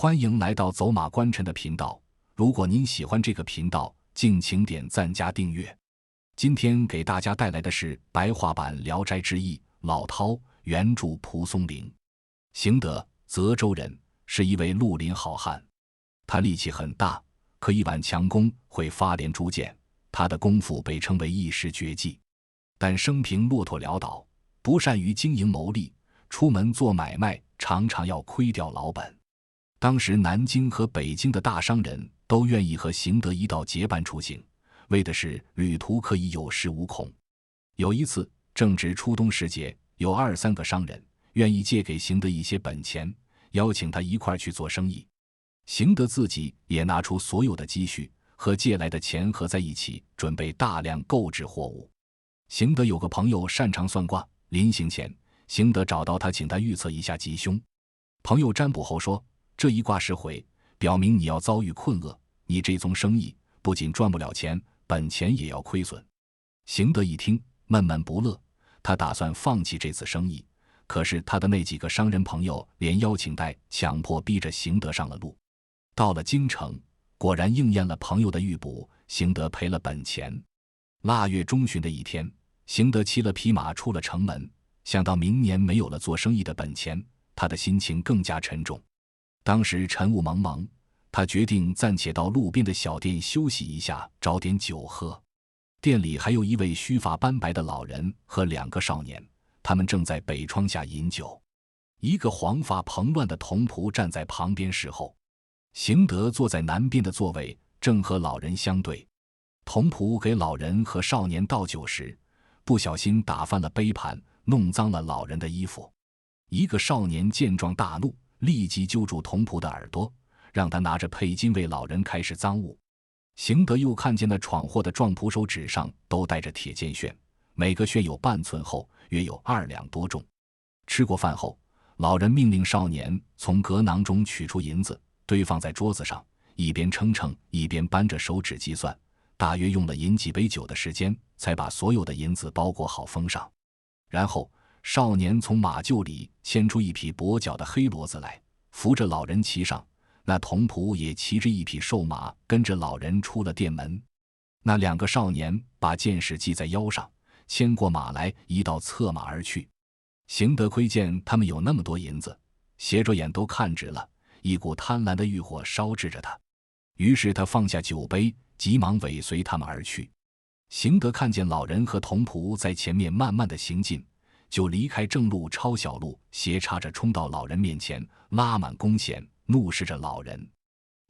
欢迎来到走马观尘的频道。如果您喜欢这个频道，敬请点赞加订阅。今天给大家带来的是白话版《聊斋志异》，老饕，原著蒲松龄。邢德，泽州人，是一位绿林好汉。他力气很大，可以挽强弓，会发连珠箭，他的功夫被称为一时绝技。但生平落拓潦倒，不善于经营谋利，出门做买卖常常要亏掉老本。当时南京和北京的大商人都愿意和邢德一道结伴出行，为的是旅途可以有恃无恐。有一次正值初冬时节，有2-3个商人愿意借给邢德一些本钱，邀请他一块去做生意。邢德自己也拿出所有的积蓄和借来的钱合在一起，准备大量购置货物。邢德有个朋友擅长算卦，临行前邢德找到他，请他预测一下吉凶。朋友占卜后说，这一卦时回，表明你要遭遇困厄，你这宗生意不仅赚不了钱，本钱也要亏损。邢德一听闷闷不乐，他打算放弃这次生意，可是他的那几个商人朋友连邀请带强迫逼着邢德上了路。到了京城，果然应验了朋友的预卜，邢德赔了本钱。腊月中旬的一天，邢德骑了匹马出了城门，想到明年没有了做生意的本钱，他的心情更加沉重。当时晨雾蒙蒙，他决定暂且到路边的小店休息一下，找点酒喝。店里还有一位须发斑白的老人和2个少年，他们正在北窗下饮酒。一个黄发蓬乱的童仆站在旁边侍候。邢德坐在南边的座位，正和老人相对。童仆给老人和少年倒酒时，不小心打翻了杯盘，弄脏了老人的衣服。一个少年见状大怒，立即揪住童仆的耳朵，让他拿着佩金为老人开示赃物。邢德又看见那闯祸的壮仆手指上都带着铁剑旋，每个旋有半寸厚，约有2两多重。吃过饭后，老人命令少年从革囊中取出银子，堆放在桌子上，一边称称，一边扳着手指计算，大约用了饮几杯酒的时间，才把所有的银子包裹好封上。然后少年从马厩里牵出一匹跛脚的黑骡子来，扶着老人骑上，那童仆也骑着一匹瘦马跟着老人出了店门。那2个少年把剑矢系在腰上，牵过马来，一道策马而去。邢德窥见他们有那么多银子，斜着眼都看直了，一股贪婪的欲火烧制着他。于是他放下酒杯，急忙尾随他们而去。邢德看见老人和童仆在前面慢慢的行进，就离开正路，抄小路，斜插着冲到老人面前，拉满弓弦，怒视着老人。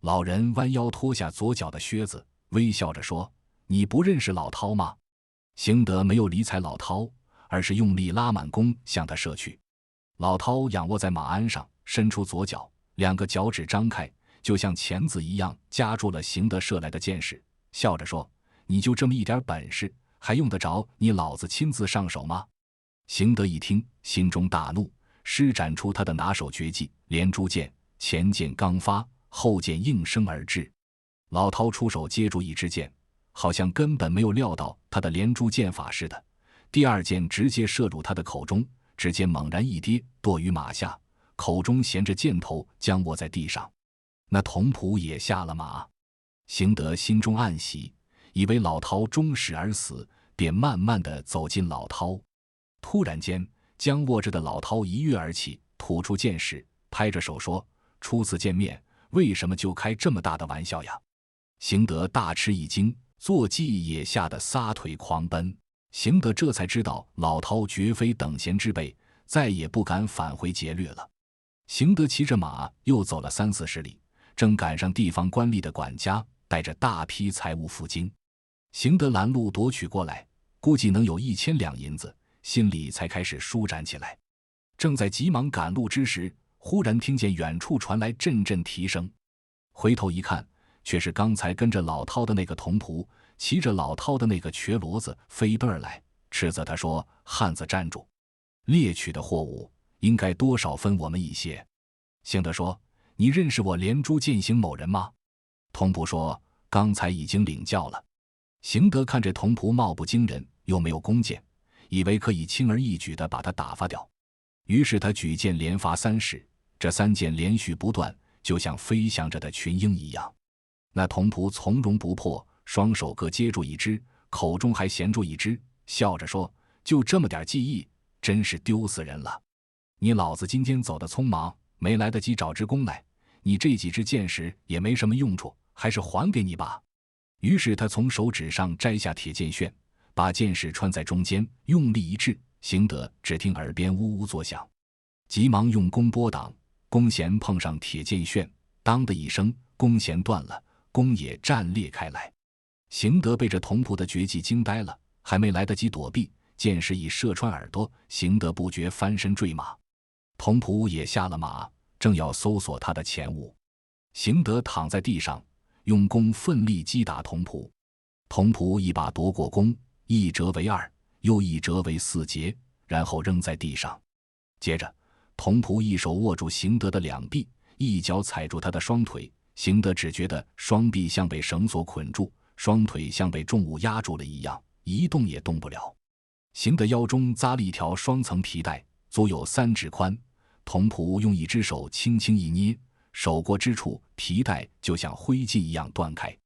老人弯腰脱下左脚的靴子，微笑着说，你不认识老饕吗？邢德没有理睬老饕，而是用力拉满弓向他射去。老饕仰卧在马鞍上，伸出左脚，2个脚趾张开，就像钳子一样夹住了邢德射来的箭矢，笑着说，你就这么一点本事，还用得着你老子亲自上手吗？邢德一听，心中大怒，施展出他的拿手绝技连珠箭，前箭刚发，后箭应声而至。老饕出手接住一支箭，好像根本没有料到他的连珠箭法似的，第2箭直接射入他的口中，只见猛然一跌，堕于马下，口中衔着箭头将卧在地上。那童仆也下了马。邢德心中暗喜，以为老饕终死而死，便慢慢地走进老饕。突然间，将卧着的老饕一跃而起，吐出箭矢，拍着手说，初次见面，为什么就开这么大的玩笑呀？邢德大吃一惊，坐骑也吓得撒腿狂奔。邢德这才知道老饕绝非等闲之辈，再也不敢返回劫掠了。邢德骑着马又走了30-40里，正赶上地方官吏的管家带着大批财物赴京。邢德拦路夺取过来，估计能有1000两银子，心里才开始舒展起来。正在急忙赶路之时，忽然听见远处传来阵阵蹄声，回头一看，却是刚才跟着老饕的那个童仆，骑着老饕的那个瘸骡子飞奔而来，斥责他说，汉子站住，猎取的货物应该多少分我们一些。邢德说，你认识我连珠剑行某人吗？童仆说，刚才已经领教了。邢德看着童仆貌不惊人，又没有弓箭，以为可以轻而易举地把他打发掉，于是他举剑连发3矢，这3箭连续不断，就像飞翔着的群鹰一样。那童仆从容不迫，双手各接住一只，口中还衔住一只，笑着说：“就这么点技艺，真是丢死人了！你老子今天走得匆忙，没来得及找只弓来，你这几只箭矢也没什么用处，还是还给你吧。”于是他从手指上摘下铁箭楦，把箭矢穿在中间，用力一掷，行得只听耳边呜呜作响，急忙用弓拨挡，弓弦碰上铁箭楦，当的一声，弓弦断了，弓也战裂开来。行得被这童仆的绝技惊呆了，还没来得及躲避，箭矢已射穿耳朵，行得不觉翻身坠马。童仆也下了马，正要搜索他的钱物，行得躺在地上，用弓奋力击打童仆。童仆一把夺过弓，一折为二，又一折为4节，然后扔在地上。接着童仆一手握住行得的两臂，一脚踩住他的双腿，行得只觉得双臂像被绳索捆住，双腿像被重物压住了一样，一动也动不了。行得腰中扎了一条双层皮带，足有3指宽，童仆用一只手轻轻一捏，手过之处，皮带就像灰烬一样断开。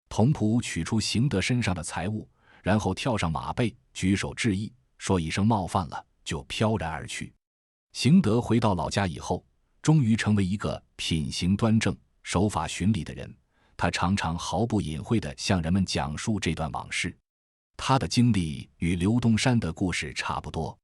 童仆取出行得身上的财物，然后跳上马背，举手致意，说一声冒犯了，就飘然而去。行得回到老家以后，终于成为一个品行端正、守法循礼的人。他常常毫不隐晦地向人们讲述这段往事。他的经历与刘东山的故事差不多。